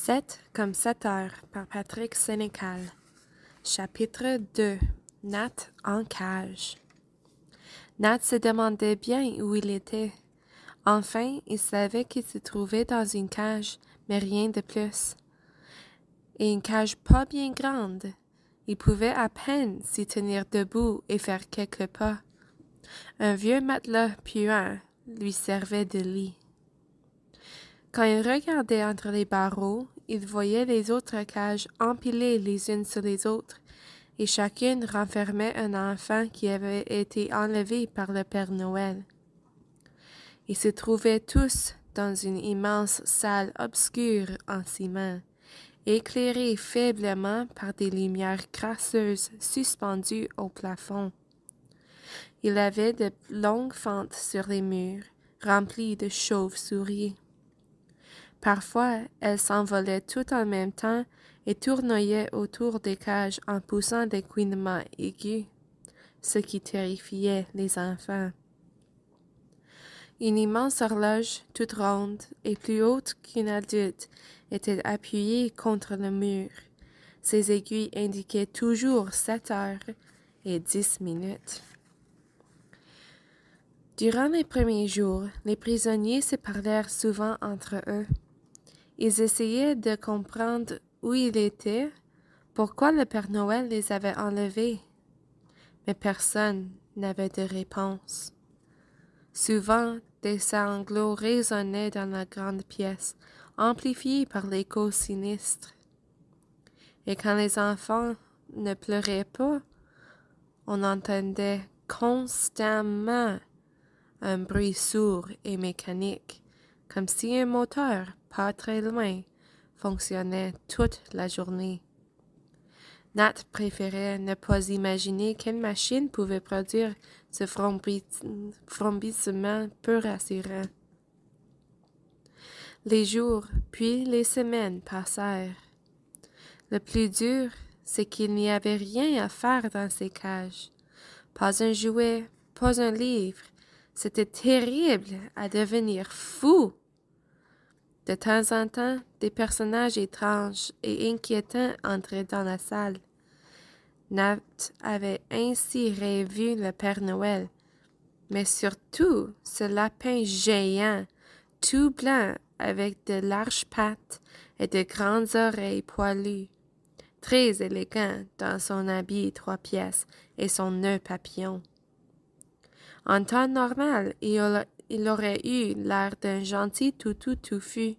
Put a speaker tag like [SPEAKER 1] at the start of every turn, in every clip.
[SPEAKER 1] 7 comme 7 heures par Patrick Sénécal. Chapitre 2. Nat en cage. Nat se demandait bien où il était. Enfin, il savait qu'il se trouvait dans une cage, mais rien de plus. Et une cage pas bien grande. Il pouvait à peine s'y tenir debout et faire quelques pas. Un vieux matelas puant lui servait de lit. Quand il regardait entre les barreaux, il voyait les autres cages empilées les unes sur les autres, et chacune renfermait un enfant qui avait été enlevé par le Père Noël. Ils se trouvaient tous dans une immense salle obscure en ciment, éclairée faiblement par des lumières crasseuses suspendues au plafond. Il y avait de longues fentes sur les murs, remplies de chauves-souris. Parfois, elles s'envolaient toutes en même temps et tournoyaient autour des cages en poussant des couinements aigus, ce qui terrifiait les enfants. Une immense horloge, toute ronde et plus haute qu'une adulte, était appuyée contre le mur. Ses aiguilles indiquaient toujours 7 heures et 10 minutes. Durant les premiers jours, les prisonniers se parlèrent souvent entre eux. Ils essayaient de comprendre où ils étaient, pourquoi le Père Noël les avait enlevés. Mais personne n'avait de réponse. Souvent, des sanglots résonnaient dans la grande pièce, amplifiés par l'écho sinistre. Et quand les enfants ne pleuraient pas, on entendait constamment un bruit sourd et mécanique, comme si un moteur, pas très loin, fonctionnait toute la journée. Nat préférait ne pas imaginer quelle machine pouvait produire ce frombissement peu rassurant. Les jours, puis les semaines passèrent. Le plus dur, c'est qu'il n'y avait rien à faire dans ces cages. Pas un jouet, pas un livre. C'était terrible à devenir fou. De temps en temps, des personnages étranges et inquiétants entraient dans la salle. Nat avait ainsi revu le Père Noël, mais surtout ce lapin géant, tout blanc avec de larges pattes et de grandes oreilles poilues, très élégant dans son habit 3 pièces et son nœud papillon. En temps normal, il aurait eu l'air d'un gentil toutou touffu.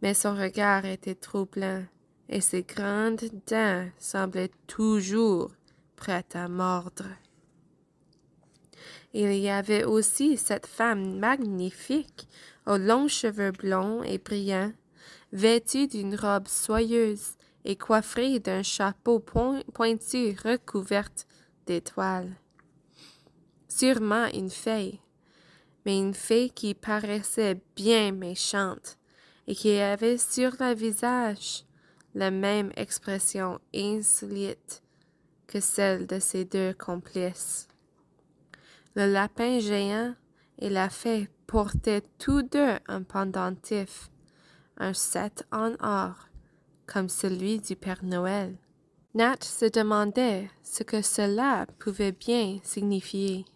[SPEAKER 1] Mais son regard était troublant, et ses grandes dents semblaient toujours prêtes à mordre. Il y avait aussi cette femme magnifique, aux longs cheveux blonds et brillants, vêtue d'une robe soyeuse et coiffée d'un chapeau pointu recouverte d'étoiles. Sûrement une fée, mais une fée qui paraissait bien méchante et qui avait sur le visage la même expression insolite que celle de ses 2 complices. Le lapin géant et la fée portaient tous 2 un pendentif, un 7 en or, comme celui du Père Noël. Nat se demandait ce que cela pouvait bien signifier.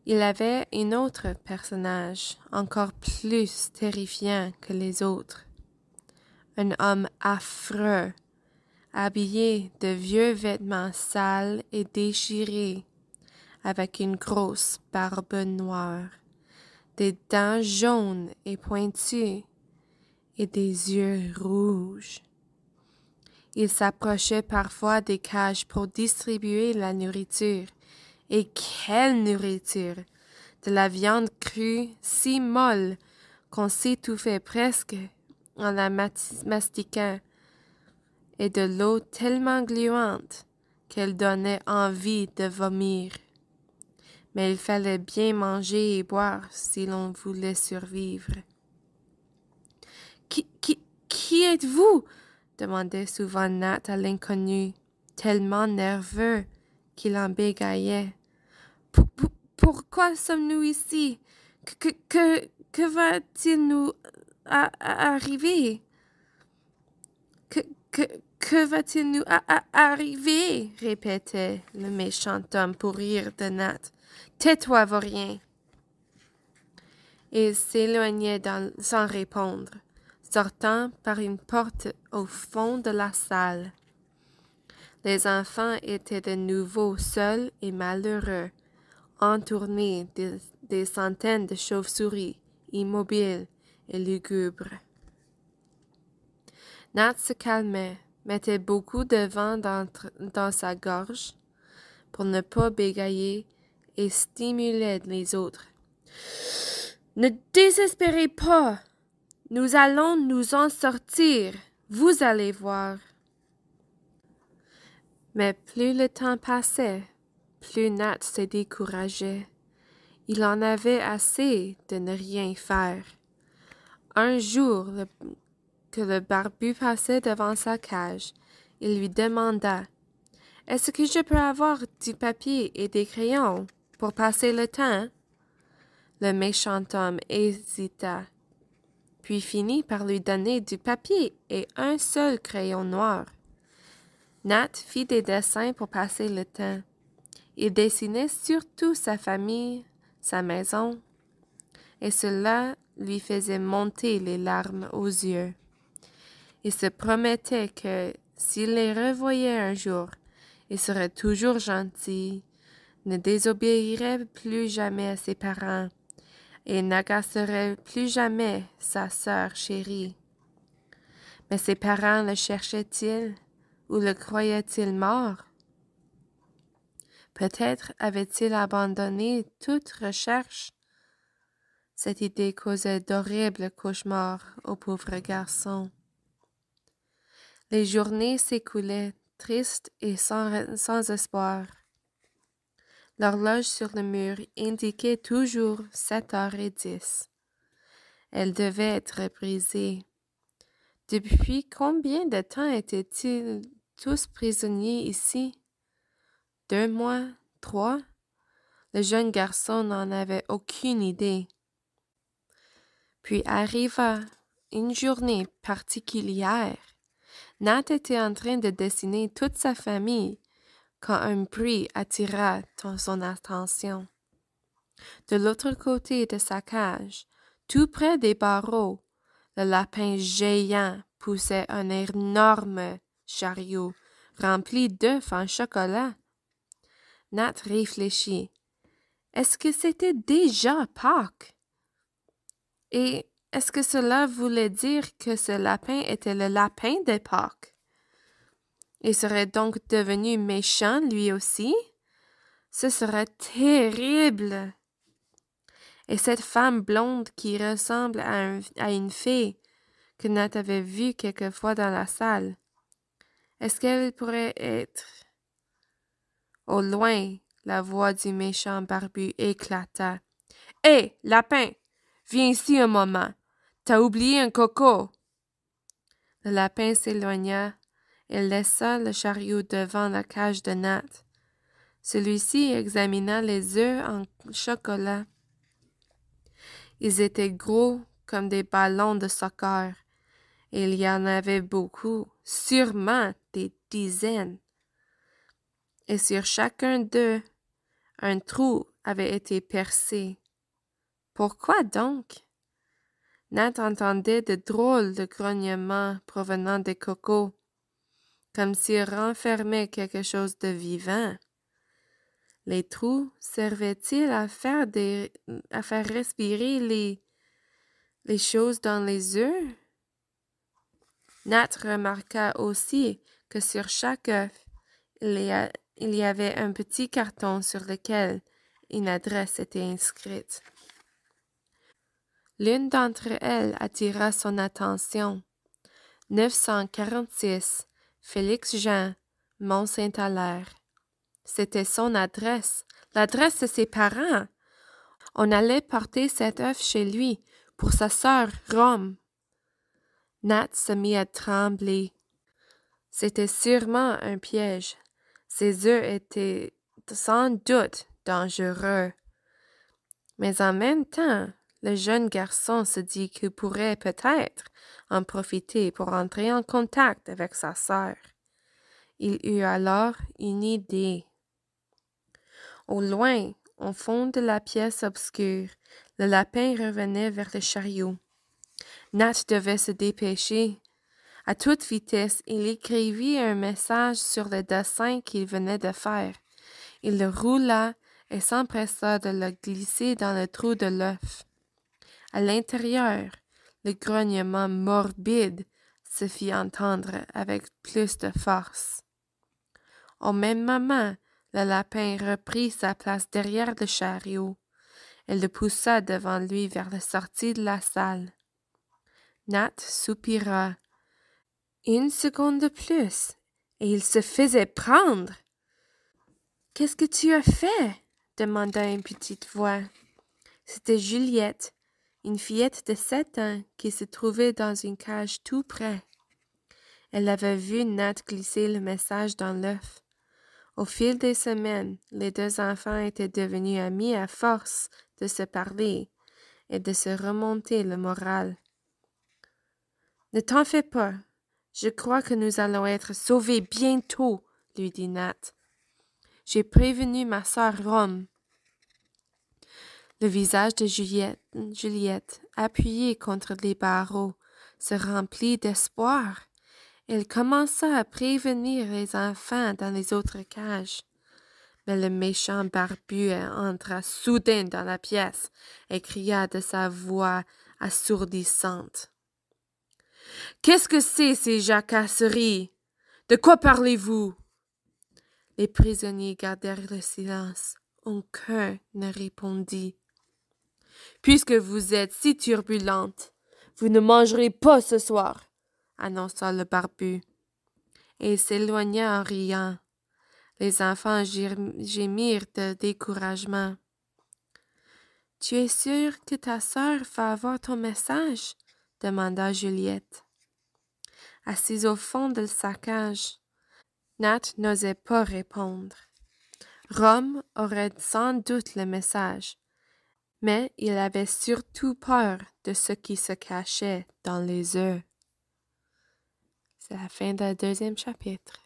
[SPEAKER 1] Il avait un autre personnage, encore plus terrifiant que les autres. Un homme affreux, habillé de vieux vêtements sales et déchirés, avec une grosse barbe noire, des dents jaunes et pointues, et des yeux rouges. Il s'approchait parfois des cages pour distribuer la nourriture. Et quelle nourriture! De la viande crue si molle qu'on s'étouffait presque en la mastiquant, et de l'eau tellement gluante qu'elle donnait envie de vomir. Mais il fallait bien manger et boire si l'on voulait survivre. Qui êtes-vous? Demandait souvent Nat à l'inconnu, tellement nerveux qu'il en bégayait. Pourquoi sommes-nous ici? Que va-t-il nous arriver? Que, que, que va-t-il nous arriver? Répétait le méchant homme pour rire de Nat. Tais-toi, vaurien. Il s'éloignait sans répondre, sortant par une porte au fond de la salle. Les enfants étaient de nouveau seuls et malheureux, entourés des centaines de chauves-souris, immobiles et lugubres. Nat se calmait, mettait beaucoup de vent dans sa gorge pour ne pas bégayer et stimulait les autres. « Ne désespérez pas! Nous allons nous en sortir, vous allez voir. » Mais plus le temps passait, plus Nat se décourageait. Il en avait assez de ne rien faire. Un jour, que le barbu passait devant sa cage, il lui demanda « Est-ce que je peux avoir du papier et des crayons pour passer le temps? » Le méchant homme hésita, puis finit par lui donner du papier et un seul crayon noir. Nat fit des dessins pour passer le temps. Il dessinait surtout sa famille, sa maison, et cela lui faisait monter les larmes aux yeux. Il se promettait que, s'il les revoyait un jour, il serait toujours gentil, ne désobéirait plus jamais à ses parents, et n'agacerait plus jamais sa sœur chérie. Mais ses parents le cherchaient-ils ou le croyaient-ils mort? Peut-être avait-il abandonné toute recherche. Cette idée causait d'horribles cauchemars au pauvre garçon. Les journées s'écoulaient, tristes et sans espoir. L'horloge sur le mur indiquait toujours 7h10. Elle devait être brisée. Depuis combien de temps étaient-ils tous prisonniers ici? 2 mois? 3? Le jeune garçon n'en avait aucune idée. Puis arriva une journée particulière. Nat était en train de dessiner toute sa famille quand un bruit attira son attention. De l'autre côté de sa cage, tout près des barreaux, le lapin géant poussait un énorme chariot rempli d'œufs en chocolat. Nat réfléchit. Est-ce que c'était déjà Pâques? Et est-ce que cela voulait dire que ce lapin était le lapin de Pâques? Il serait donc devenu méchant lui aussi? Ce serait terrible! Et cette femme blonde qui ressemble à une fée que Nat avait vue quelquefois dans la salle, est-ce qu'elle pourrait être... Au loin, la voix du méchant barbu éclata. « Hé, lapin! Viens ici un moment! T'as oublié un coco! » Le lapin s'éloigna et laissa le chariot devant la cage de Nat. Celui-ci examina les œufs en chocolat. Ils étaient gros comme des ballons de soccer, et il y en avait beaucoup, sûrement des dizaines. Et sur chacun d'eux, un trou avait été percé. Pourquoi donc? Nat entendait de drôles de grognements provenant des cocos, comme s'ils renfermaient quelque chose de vivant. Les trous servaient-ils à faire respirer les choses dans les œufs? Nat remarqua aussi que sur chaque œuf, il y avait un petit carton sur lequel une adresse était inscrite. L'une d'entre elles attira son attention. 946, Félix-Jean, Mont-Saint-Hilaire. C'était son adresse, l'adresse de ses parents. On allait porter cet œuf chez lui pour sa sœur Rome. Nat se mit à trembler. C'était sûrement un piège. Ces œufs étaient sans doute dangereux. Mais en même temps, Le jeune garçon se dit qu'il pourrait peut-être en profiter pour entrer en contact avec sa sœur. Il eut alors une idée. Au loin, au fond de la pièce obscure, le lapin revenait vers le chariot. Nat devait se dépêcher. À toute vitesse, il écrivit un message sur le dessin qu'il venait de faire. Il le roula et s'empressa de le glisser dans le trou de l'œuf. À l'intérieur, le grognement morbide se fit entendre avec plus de force. Au même moment, le lapin reprit sa place derrière le chariot et le poussa devant lui vers la sortie de la salle. Nat soupira. Une seconde de plus, et il se faisait prendre. « Qu'est-ce que tu as fait? » demanda une petite voix. C'était Juliette, une fillette de 7 ans qui se trouvait dans une cage tout près. Elle avait vu Nat glisser le message dans l'œuf. Au fil des semaines, les deux enfants étaient devenus amis à force de se parler et de se remonter le moral. « Ne t'en fais pas, je crois que nous allons être sauvés bientôt, » lui dit Nat. « J'ai prévenu ma sœur Rome. » Le visage de Juliette, appuyé contre les barreaux, se remplit d'espoir. Elle commença à prévenir les enfants dans les autres cages. Mais le méchant barbu entra soudain dans la pièce et cria de sa voix assourdissante. « Qu'est-ce que c'est ces jacasseries? De quoi parlez-vous? » Les prisonniers gardèrent le silence. Aucun ne répondit. « Puisque vous êtes si turbulente, vous ne mangerez pas ce soir, » annonça le barbu. Et il s'éloigna en riant. Les enfants gémirent de découragement. « Tu es sûre que ta sœur va avoir ton message? » demanda Juliette. Assise au fond de sa cage, Nat n'osait pas répondre. Rome aurait sans doute le message, mais il avait surtout peur de ce qui se cachait dans les œufs. C'est la fin du 2e chapitre.